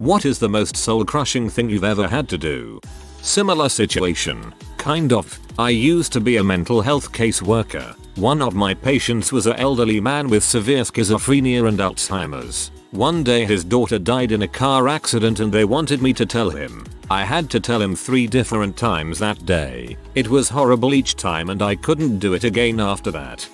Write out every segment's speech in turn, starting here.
What is the most soul-crushing thing you've ever had to do? Similar situation. Kind of. I used to be a mental health caseworker. One of my patients was an elderly man with severe schizophrenia and Alzheimer's. One day his daughter died in a car accident and they wanted me to tell him. I had to tell him 3 different times that day. It was horrible each time and I couldn't do it again after that.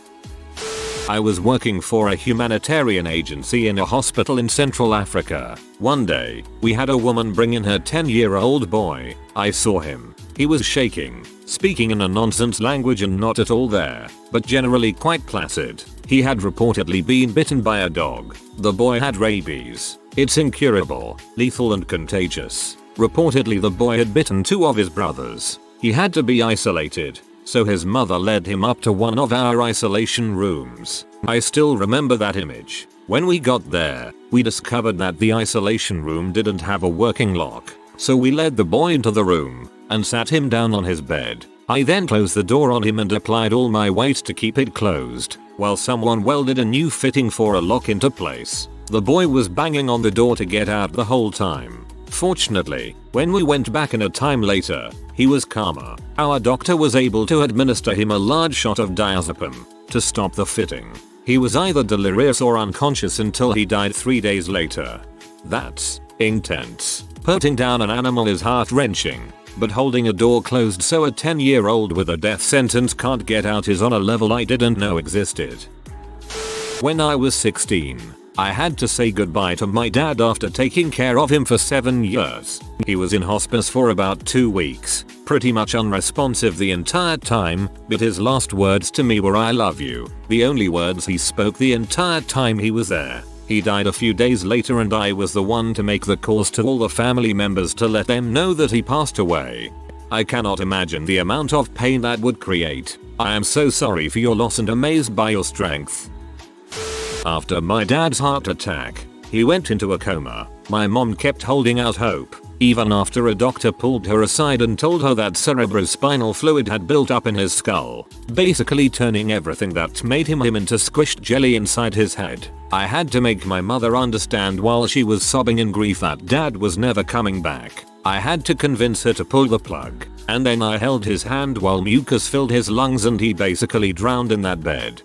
I was working for a humanitarian agency in a hospital in Central Africa. One day, we had a woman bring in her 10-year-old boy. I saw him. He was shaking, speaking in a nonsense language and not at all there, but generally quite placid. He had reportedly been bitten by a dog. The boy had rabies. It's incurable, lethal and contagious. Reportedly the boy had bitten 2 of his brothers. He had to be isolated. So his mother led him up to one of our isolation rooms. I still remember that image. When we got there, we discovered that the isolation room didn't have a working lock. So we led the boy into the room and sat him down on his bed. I then closed the door on him and applied all my weight to keep it closed, while someone welded a new fitting for a lock into place. The boy was banging on the door to get out the whole time. Fortunately, when we went back in a time later, he was calmer. Our doctor was able to administer him a large shot of diazepam to stop the fitting. He was either delirious or unconscious until he died 3 days later. That's intense. Putting down an animal is heart-wrenching, but holding a door closed so a 10-year-old with a death sentence can't get out is on a level I didn't know existed. When I was 16, I had to say goodbye to my dad after taking care of him for 7 years. He was in hospice for about 2 weeks, pretty much unresponsive the entire time, but his last words to me were "I love you," the only words he spoke the entire time he was there. He died a few days later and I was the one to make the calls to all the family members to let them know that he passed away. I cannot imagine the amount of pain that would create. I am so sorry for your loss and amazed by your strength. After my dad's heart attack, he went into a coma. My mom kept holding out hope, even after a doctor pulled her aside and told her that cerebrospinal fluid had built up in his skull, basically turning everything that made him into squished jelly inside his head. I had to make my mother understand while she was sobbing in grief that dad was never coming back. I had to convince her to pull the plug, and then I held his hand while mucus filled his lungs and he basically drowned in that bed.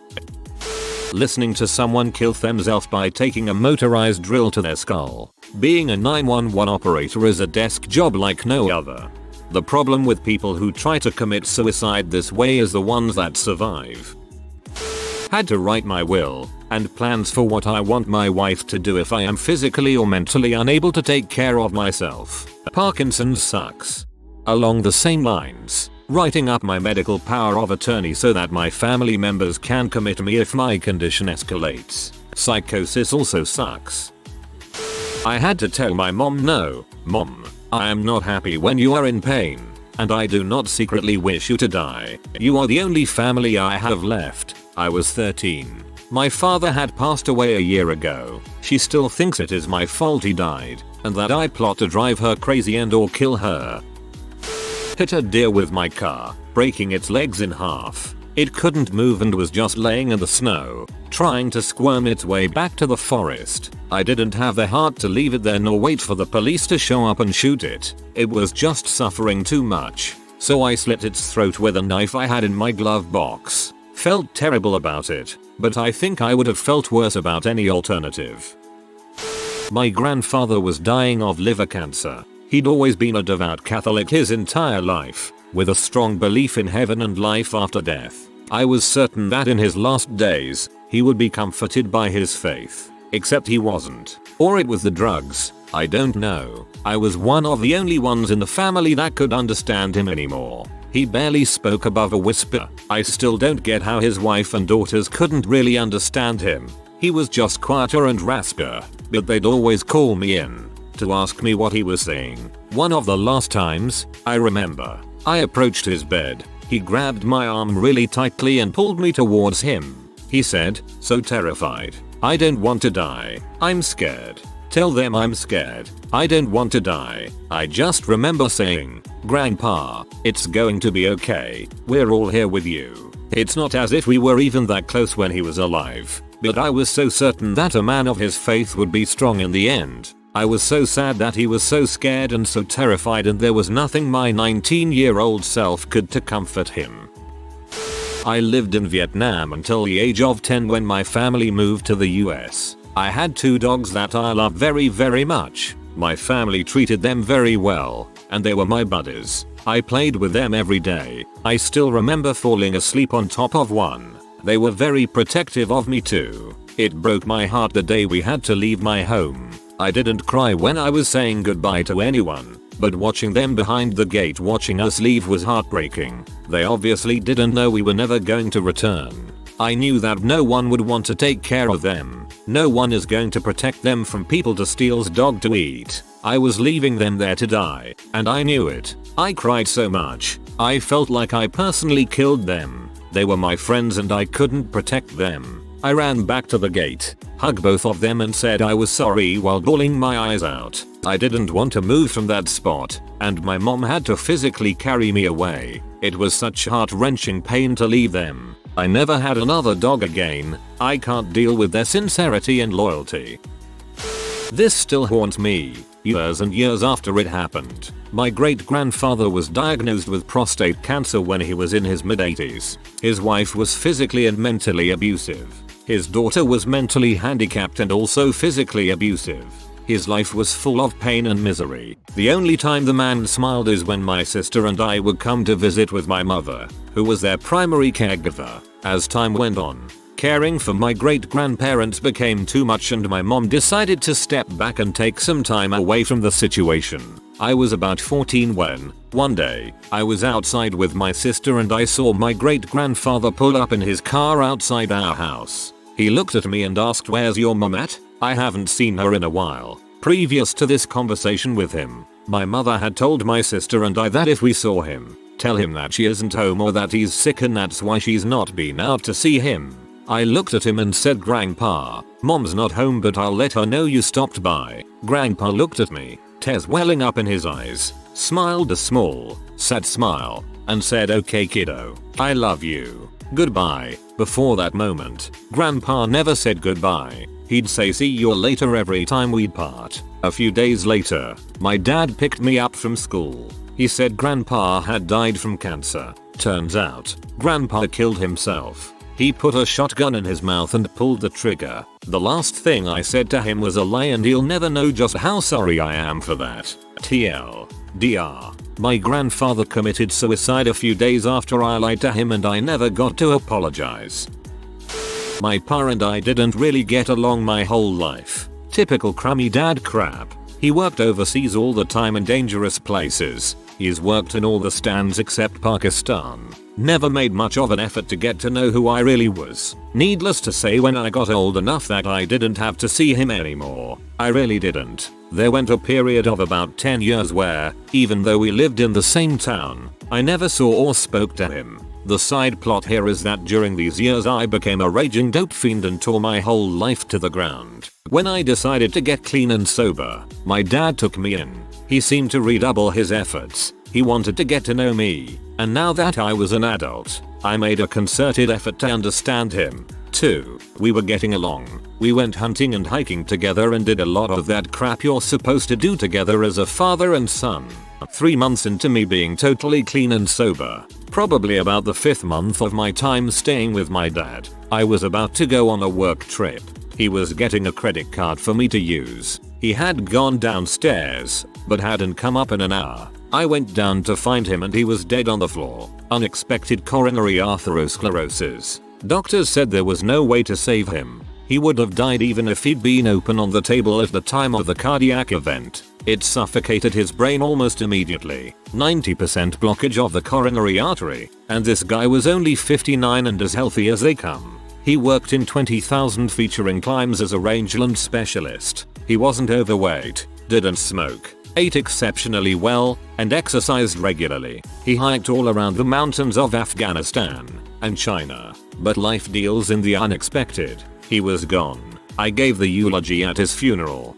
Listening to someone kill themselves by taking a motorized drill to their skull. Being a 911 operator is a desk job like no other. The problem with people who try to commit suicide this way is the ones that survive. Had to write my will and plans for what I want my wife to do if I am physically or mentally unable to take care of myself. Parkinson's sucks. Along the same lines, writing up my medical power of attorney so that my family members can commit me if my condition escalates. Psychosis also sucks. I had to tell my mom, "No, Mom, I am not happy when you are in pain, and I do not secretly wish you to die. You are the only family I have left." I was 13. My father had passed away a year ago. She still thinks it is my fault he died, and that I plot to drive her crazy and or kill her. Hit a deer with my car, breaking its legs in half. It couldn't move and was just laying in the snow, trying to squirm its way back to the forest. I didn't have the heart to leave it there nor wait for the police to show up and shoot it. It was just suffering too much. So I slit its throat with a knife I had in my glove box. Felt terrible about it, but I think I would have felt worse about any alternative. My grandfather was dying of liver cancer. He'd always been a devout Catholic his entire life, with a strong belief in heaven and life after death. I was certain that in his last days, he would be comforted by his faith. Except he wasn't. Or it was the drugs. I don't know. I was one of the only ones in the family that could understand him anymore. He barely spoke above a whisper. I still don't get how his wife and daughters couldn't really understand him. He was just quieter and raspier, but they'd always call me in to ask me what he was saying. One of the last times, I remember, I approached his bed. He grabbed my arm really tightly and pulled me towards him. He said, so terrified, "I don't want to die. I'm scared. Tell them I'm scared. I don't want to die." I just remember saying, "Grandpa, it's going to be okay. We're all here with you." It's not as if we were even that close when he was alive, but I was so certain that a man of his faith would be strong in the end. I was so sad that he was so scared and so terrified, and there was nothing my 19-year-old self could to comfort him. I lived in Vietnam until the age of 10 when my family moved to the US. I had 2 dogs that I loved very very much. My family treated them very well, and they were my buddies. I played with them every day. I still remember falling asleep on top of one. They were very protective of me too. It broke my heart the day we had to leave my home. I didn't cry when I was saying goodbye to anyone, but watching them behind the gate watching us leave was heartbreaking. They obviously didn't know we were never going to return. I knew that no one would want to take care of them. No one is going to protect them from people to steal's dog to eat. I was leaving them there to die, and I knew it. I cried so much. I felt like I personally killed them. They were my friends and I couldn't protect them. I ran back to the gate, hugged both of them and said I was sorry while bawling my eyes out. I didn't want to move from that spot, and my mom had to physically carry me away. It was such heart-wrenching pain to leave them. I never had another dog again. I can't deal with their sincerity and loyalty. This still haunts me, years and years after it happened. My great-grandfather was diagnosed with prostate cancer when he was in his mid-80s. His wife was physically and mentally abusive. His daughter was mentally handicapped and also physically abusive. His life was full of pain and misery. The only time the man smiled is when my sister and I would come to visit with my mother, who was their primary caregiver. As time went on, caring for my great-grandparents became too much and my mom decided to step back and take some time away from the situation. I was about 14 when, one day, I was outside with my sister and I saw my great-grandfather pull up in his car outside our house. He looked at me and asked, "Where's your mom at?" I haven't seen her in a while. Previous to this conversation with him, my mother had told my sister and I that if we saw him, tell him that she isn't home or that he's sick and that's why she's not been out to see him. I looked at him and said, "Grandpa, Mom's not home but I'll let her know you stopped by." Grandpa looked at me, tears welling up in his eyes, smiled a small, sad smile, and said, "Okay kiddo, I love you. Goodbye." Before that moment, Grandpa never said goodbye. He'd say see you later every time we'd part. A few days later, my dad picked me up from school. He said Grandpa had died from cancer. Turns out, Grandpa killed himself. He put a shotgun in his mouth and pulled the trigger. The last thing I said to him was a lie and he'll never know just how sorry I am for that. TLDR. My grandfather committed suicide a few days after I lied to him and I never got to apologize. My pa and I didn't really get along my whole life. Typical crummy dad crap. He worked overseas all the time in dangerous places. He's worked in all the stands except Pakistan. Never made much of an effort to get to know who I really was. Needless to say, when I got old enough that I didn't have to see him anymore, I really didn't. There went a period of about 10 years where, even though we lived in the same town, I never saw or spoke to him. The side plot here is that during these years I became a raging dope fiend and tore my whole life to the ground. When I decided to get clean and sober, my dad took me in. He seemed to redouble his efforts. He wanted to get to know me, and now that I was an adult, I made a concerted effort to understand him. too. We were getting along. We went hunting and hiking together and did a lot of that crap you're supposed to do together as a father and son. 3 months into me being totally clean and sober, probably about the 5th month of my time staying with my dad, I was about to go on a work trip. He was getting a credit card for me to use. He had gone downstairs, but hadn't come up in an hour. I went down to find him and he was dead on the floor. Unexpected coronary atherosclerosis. Doctors said there was no way to save him. He would have died even if he'd been open on the table at the time of the cardiac event. It suffocated his brain almost immediately. 90% blockage of the coronary artery. And this guy was only 59 and as healthy as they come. He worked in 20,000 featuring climbs as a rangeland specialist. He wasn't overweight, didn't smoke, ate exceptionally well, and exercised regularly. He hiked all around the mountains of Afghanistan and China. But life deals in the unexpected. He was gone. I gave the eulogy at his funeral.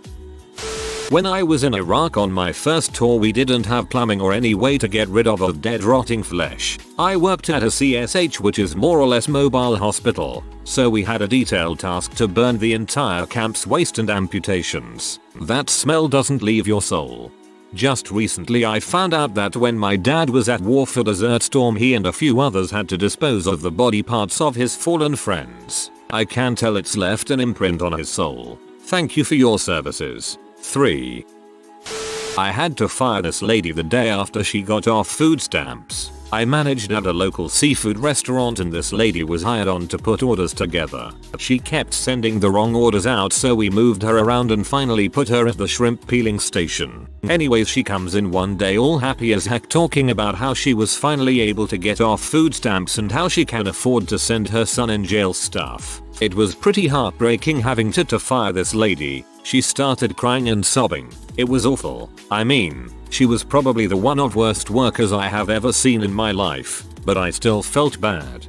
When I was in Iraq on my first tour, we didn't have plumbing or any way to get rid of the dead rotting flesh. I worked at a CSH, which is more or less mobile hospital, so we had a detailed task to burn the entire camp's waste and amputations. That smell doesn't leave your soul. Just recently I found out that when my dad was at war for Desert Storm, he and a few others had to dispose of the body parts of his fallen friends. I can tell it's left an imprint on his soul. Thank you for your services. 3. I had to fire this lady the day after she got off food stamps. I managed at a local seafood restaurant and this lady was hired on to put orders together. She kept sending the wrong orders out, so we moved her around and finally put her at the shrimp peeling station. Anyways, she comes in one day all happy as heck talking about how she was finally able to get off food stamps and how she can afford to send her son in jail stuff. It was pretty heartbreaking having to fire this lady. She started crying and sobbing. It was awful. I mean, she was probably the one of worst workers I have ever seen in my life, but I still felt bad.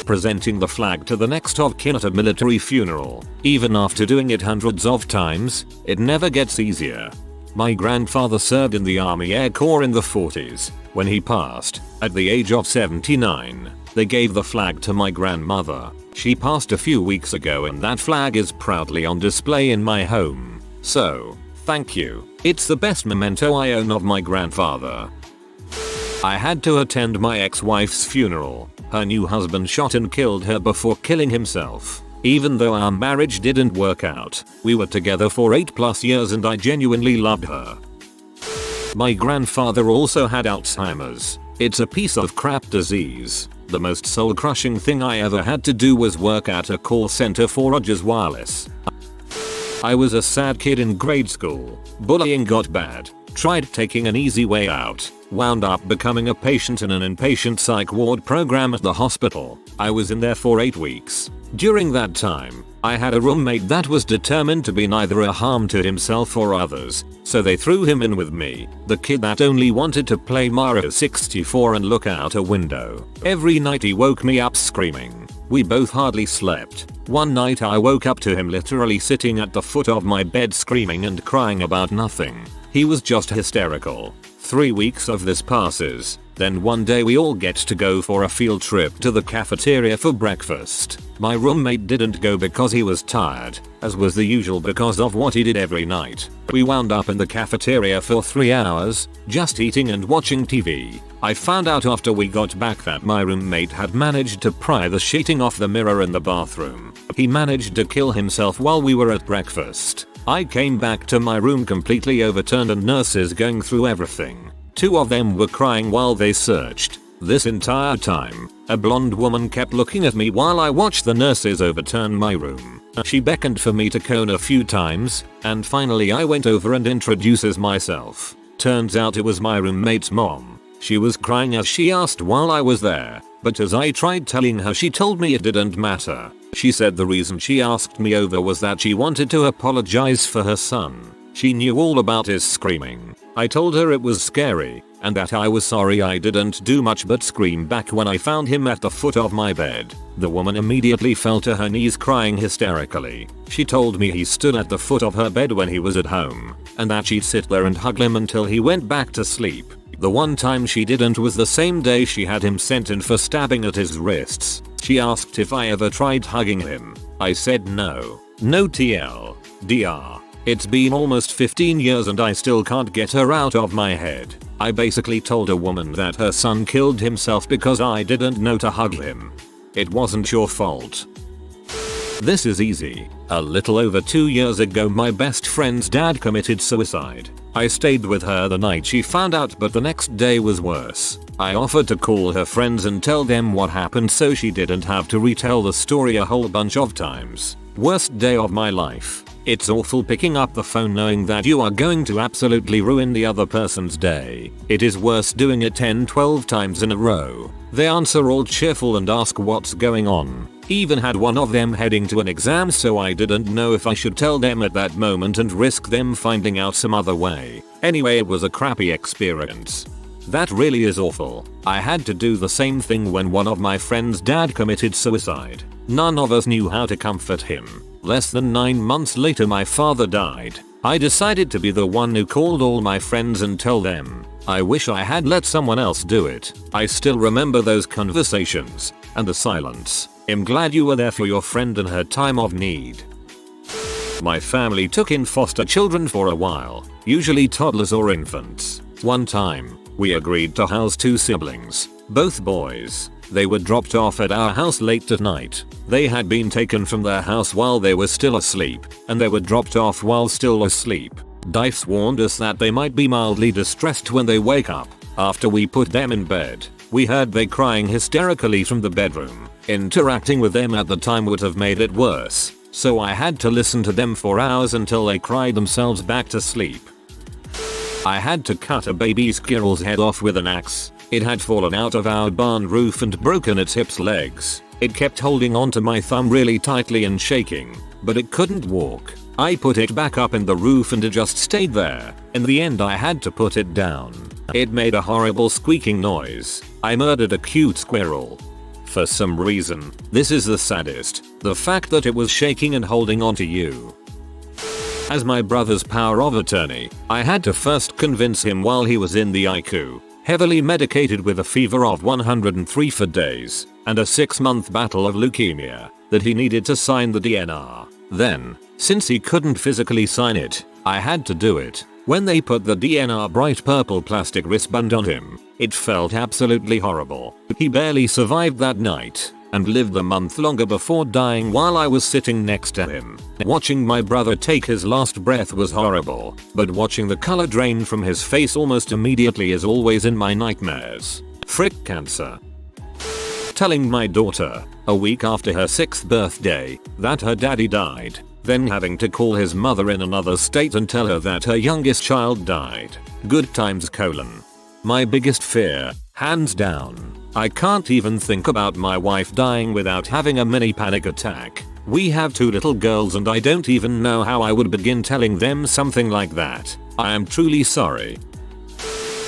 Presenting the flag to the next of kin at a military funeral. Even after doing it hundreds of times, it never gets easier. My grandfather served in the Army Air Corps in the 40s. When he passed, at the age of 79, they gave the flag to my grandmother. She passed a few weeks ago and that flag is proudly on display in my home. So, thank you. It's the best memento I own of my grandfather. I had to attend my ex-wife's funeral. Her new husband shot and killed her before killing himself. Even though our marriage didn't work out, we were together for 8+ years and I genuinely loved her. My grandfather also had Alzheimer's. It's a piece of crap disease. The most soul-crushing thing I ever had to do was work at a call center for Rogers Wireless. I was a sad kid in grade school. Bullying got bad. Tried taking an easy way out. Wound up becoming a patient in an inpatient psych ward program at the hospital. I was in there for 8 weeks. During that time, I had a roommate that was determined to be neither a harm to himself or others, so they threw him in with me, the kid that only wanted to play Mario 64 and look out a window. Every night he woke me up screaming. We both hardly slept. One night I woke up to him literally sitting at the foot of my bed screaming and crying about nothing. He was just hysterical. 3 weeks of this passes. Then one day we all get to go for a field trip to the cafeteria for breakfast. My roommate didn't go because he was tired, as was the usual because of what he did every night. We wound up in the cafeteria for 3 hours, just eating and watching TV. I found out after we got back that my roommate had managed to pry the sheeting off the mirror in the bathroom. He managed to kill himself while we were at breakfast. I came back to my room completely overturned and nurses going through everything. 2 of them were crying while they searched. This entire time, a blonde woman kept looking at me while I watched the nurses overturn my room. She beckoned for me to cone a few times, and finally I went over and introduces myself. Turns out it was my roommate's mom. She was crying as she asked while I was there, but as I tried telling her, she told me it didn't matter. She said the reason she asked me over was that she wanted to apologize for her son. She knew all about his screaming. I told her it was scary, and that I was sorry I didn't do much but scream back when I found him at the foot of my bed. The woman immediately fell to her knees crying hysterically. She told me he stood at the foot of her bed when he was at home, and that she'd sit there and hug him until he went back to sleep. The one time she didn't was the same day she had him sent in for stabbing at his wrists. She asked if I ever tried hugging him. I said no. No TL. DR. It's been almost 15 years and I still can't get her out of my head. I basically told a woman that her son killed himself because I didn't know to hug him. It wasn't your fault. This is easy. A little over 2 years ago my best friend's dad committed suicide. I stayed with her the night she found out, but the next day was worse. I offered to call her friends and tell them what happened so she didn't have to retell the story a whole bunch of times. Worst day of my life. It's awful picking up the phone knowing that you are going to absolutely ruin the other person's day. It is worse doing it 10-12 times in a row. They answer all cheerful and ask what's going on. Even had one of them heading to an exam, so I didn't know if I should tell them at that moment and risk them finding out some other way. Anyway, it was a crappy experience. That really is awful. I had to do the same thing when one of my friend's dad committed suicide. None of us knew how to comfort him. Less than 9 months later my father died. I decided to be the one who called all my friends and told them. I wish I had let someone else do it. I still remember those conversations and the silence. I'm glad you were there for your friend in her time of need. My family took in foster children for a while, usually toddlers or infants. One time, we agreed to house 2 siblings, both boys. They were dropped off at our house late at night. They had been taken from their house while they were still asleep, and they were dropped off while still asleep. Dice warned us that they might be mildly distressed when they wake up. After we put them in bed, we heard they crying hysterically from the bedroom. Interacting with them at the time would have made it worse, so I had to listen to them for hours until they cried themselves back to sleep. I had to cut a baby squirrel's head off with an axe. It had fallen out of our barn roof and broken its hips legs. It kept holding onto my thumb really tightly and shaking, but it couldn't walk. I put it back up in the roof and it just stayed there. In the end I had to put it down. It made a horrible squeaking noise. I murdered a cute squirrel. For some reason, this is the saddest. The fact that it was shaking and holding onto you. As my brother's power of attorney, I had to first convince him while he was in the ICU, heavily medicated with a fever of 103 for days, and a 6-month battle of leukemia, that he needed to sign the DNR. Then, since he couldn't physically sign it, I had to do it. When they put the DNR bright purple plastic wristband on him, it felt absolutely horrible. He barely survived that night, and lived a month longer before dying while I was sitting next to him. Watching my brother take his last breath was horrible, but watching the color drain from his face almost immediately is always in my nightmares. Frick cancer. Telling my daughter, a week after her 6th birthday, that her daddy died, then having to call his mother in another state and tell her that her youngest child died. Good times : my biggest fear, hands down. I can't even think about my wife dying without having a mini panic attack. We have 2 little girls and I don't even know how I would begin telling them something like that. I am truly sorry.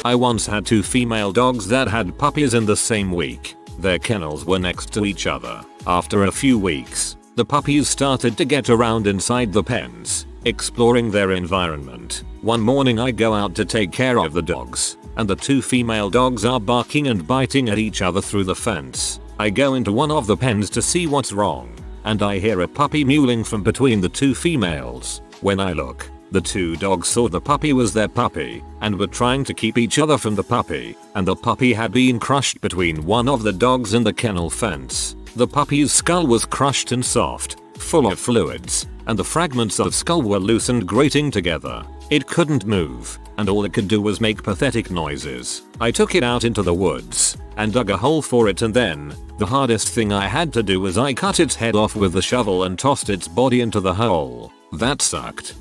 I once had 2 female dogs that had puppies in the same week. Their kennels were next to each other. After a few weeks, the puppies started to get around inside the pens, exploring their environment. One morning I go out to take care of the dogs, and the 2 female dogs are barking and biting at each other through the fence. I go into one of the pens to see what's wrong, and I hear a puppy mewling from between the 2 females. When I look, the 2 dogs saw the puppy was their puppy, and were trying to keep each other from the puppy, and the puppy had been crushed between one of the dogs and the kennel fence. The puppy's skull was crushed and soft, full of fluids, and the fragments of skull were loose and grating together. It couldn't move, and all it could do was make pathetic noises. I took it out into the woods, and dug a hole for it, and then, the hardest thing I had to do was I cut its head off with the shovel and tossed its body into the hole. That sucked.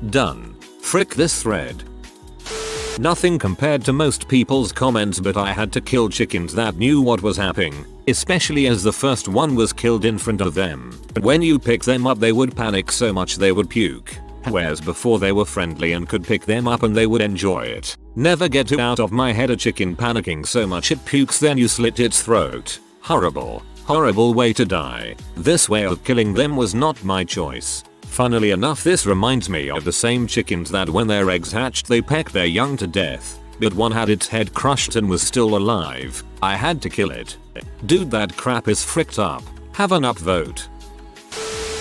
Done. Frick this thread. Nothing compared to most people's comments, but I had to kill chickens that knew what was happening, especially as the first one was killed in front of them. When you pick them up they would panic so much they would puke. Whereas before they were friendly and could pick them up and they would enjoy it. Never get it out of my head, a chicken panicking so much it pukes then you slit its throat. Horrible. Horrible way to die. This way of killing them was not my choice. Funnily enough, this reminds me of the same chickens that when their eggs hatched they pecked their young to death, but one had its head crushed and was still alive. I had to kill it. Dude, that crap is fricked up. Have an upvote.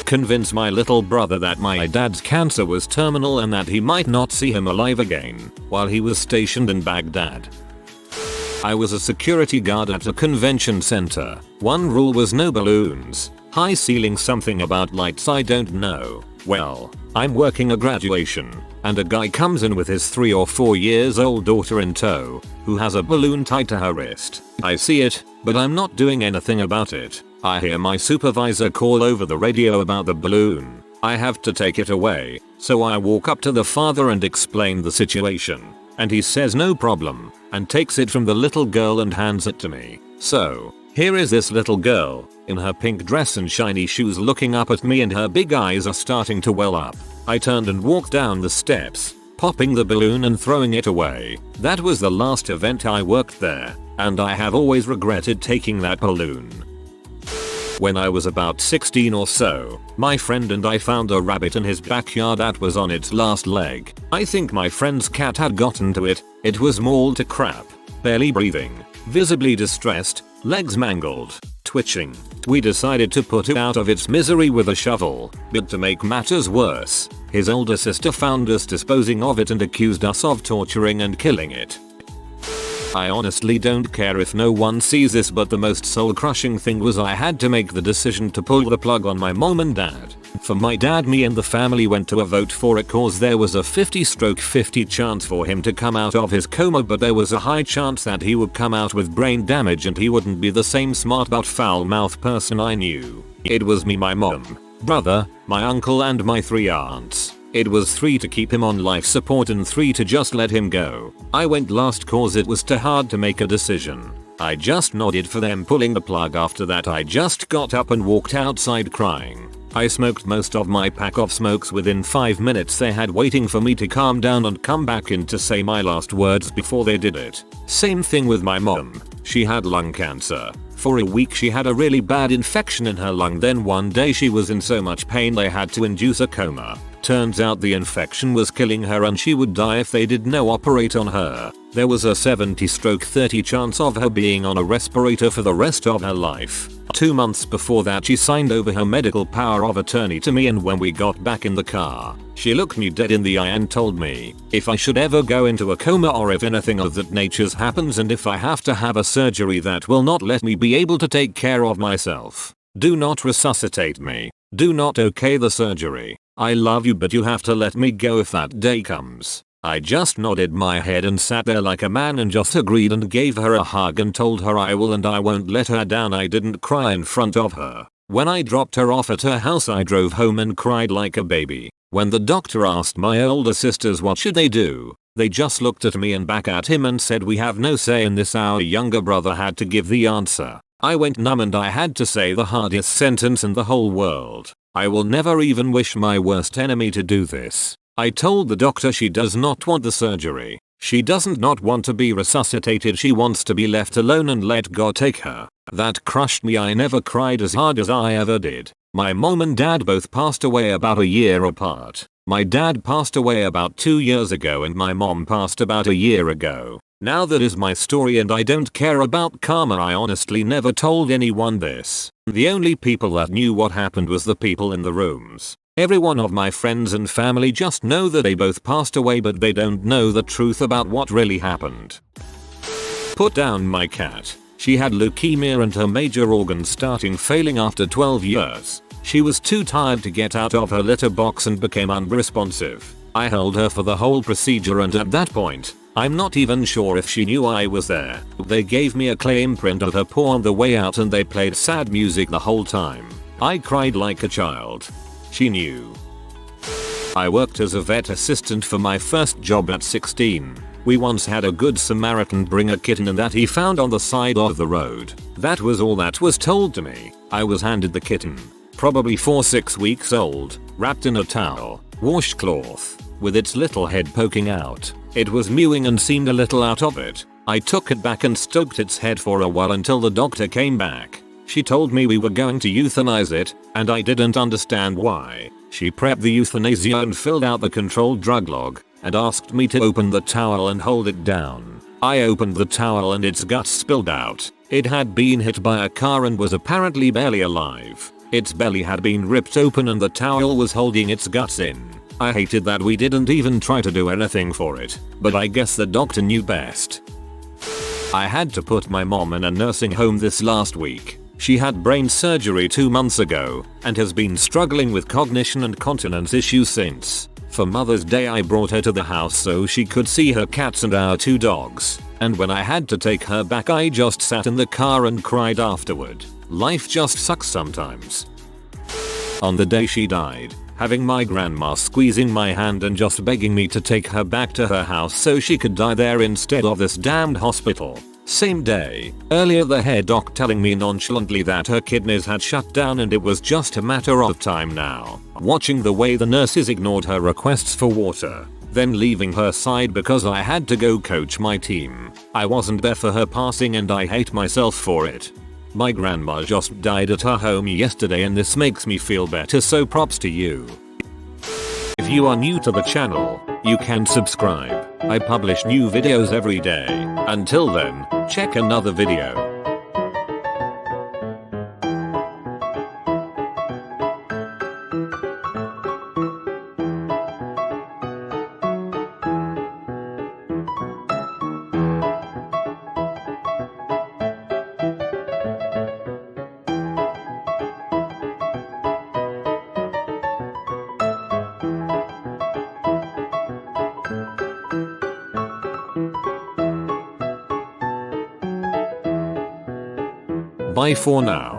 Convince my little brother that my dad's cancer was terminal and that he might not see him alive again while he was stationed in Baghdad. I was a security guard at a convention center. One rule was no balloons. High ceiling, something about lights I don't know. Well, I'm working a graduation, and a guy comes in with his 3 or 4 years old daughter in tow, who has a balloon tied to her wrist. I see it, but I'm not doing anything about it. I hear my supervisor call over the radio about the balloon. I have to take it away, so I walk up to the father and explain the situation. And he says no problem, and takes it from the little girl and hands it to me. So, here is this little girl, in her pink dress and shiny shoes, looking up at me, and her big eyes are starting to well up. I turned and walked down the steps, popping the balloon and throwing it away. That was the last event I worked there, and I have always regretted taking that balloon. When I was about 16 or so, my friend and I found a rabbit in his backyard that was on its last leg. I think my friend's cat had gotten to it. It was mauled to crap, barely breathing, visibly distressed, legs mangled, twitching. We decided to put it out of its misery with a shovel, but to make matters worse, his older sister found us disposing of it and accused us of torturing and killing it. I honestly don't care if no one sees this, but the most soul-crushing thing was I had to make the decision to pull the plug on my mom and dad. For my dad, me and the family went to a vote for it cause there was a 50/50 chance for him to come out of his coma, but there was a high chance that he would come out with brain damage and he wouldn't be the same smart but foul-mouthed person I knew. It was me, my mom, brother, my uncle and my 3 aunts. It was 3 to keep him on life support and 3 to just let him go. I went last cause it was too hard to make a decision. I just nodded for them pulling the plug. After that I just got up and walked outside crying. I smoked most of my pack of smokes within 5 minutes they had, waiting for me to calm down and come back in to say my last words before they did it. Same thing with my mom. She had lung cancer. For a week she had a really bad infection in her lung, then one day she was in so much pain they had to induce a coma. Turns out the infection was killing her and she would die if they did no operate on her. There was a 70/30 chance of her being on a respirator for the rest of her life. 2 months before that she signed over her medical power of attorney to me, and when we got back in the car, she looked me dead in the eye and told me if I should ever go into a coma or if anything of that nature happens and if I have to have a surgery that will not let me be able to take care of myself, do not resuscitate me. Do not okay the surgery. I love you, but you have to let me go if that day comes. I just nodded my head and sat there like a man and just agreed and gave her a hug and told her I will and I won't let her down. I didn't cry in front of her. When I dropped her off at her house I drove home and cried like a baby. When the doctor asked my older sisters what should they do, they just looked at me and back at him and said, we have no say in this. Our younger brother had to give the answer. I went numb and I had to say the hardest sentence in the whole world. I will never even wish my worst enemy to do this. I told the doctor she does not want the surgery. She doesn't not want to be resuscitated. She wants to be left alone and let God take her. That crushed me. I never cried as hard as I ever did. My mom and dad both passed away about a year apart. My dad passed away about 2 years ago and my mom passed about a year ago. Now that is my story and I don't care about karma. I honestly never told anyone this. The only people that knew what happened was the people in the rooms. Every one of my friends and family just know that they both passed away, but they don't know the truth about what really happened. Put down my cat. She had leukemia and her major organs starting failing after 12 years. She was too tired to get out of her litter box and became unresponsive. I held her for the whole procedure and at that point, I'm not even sure if she knew I was there. They gave me a clay imprint of her paw on the way out and they played sad music the whole time. I cried like a child. She knew. I worked as a vet assistant for my first job at 16. We once had a good Samaritan bring a kitten in that he found on the side of the road. That was all that was told to me. I was handed the kitten, probably 4-6 weeks old, wrapped in a towel, washcloth, with its little head poking out. It was mewing and seemed a little out of it. I took it back and stroked its head for a while until the doctor came back. She told me we were going to euthanize it, and I didn't understand why. She prepped the euthanasia and filled out the controlled drug log, and asked me to open the towel and hold it down. I opened the towel and its guts spilled out. It had been hit by a car and was apparently barely alive. Its belly had been ripped open and the towel was holding its guts in. I hated that we didn't even try to do anything for it, but I guess the doctor knew best. I had to put my mom in a nursing home this last week. She had brain surgery 2 months ago and has been struggling with cognition and continence issues since. For Mother's Day I brought her to the house so she could see her cats and our 2 dogs. And when I had to take her back I just sat in the car and cried afterward. Life just sucks sometimes. On the day she died, having my grandma squeezing my hand and just begging me to take her back to her house so she could die there instead of this damned hospital. Same day, earlier the head doc telling me nonchalantly that her kidneys had shut down and it was just a matter of time now. Watching the way the nurses ignored her requests for water, then leaving her side because I had to go coach my team. I wasn't there for her passing and I hate myself for it. My grandma just died at her home yesterday and this makes me feel better, so props to you. If you are new to the channel, you can subscribe. I publish new videos every day. Until then, check another video. Bye for now.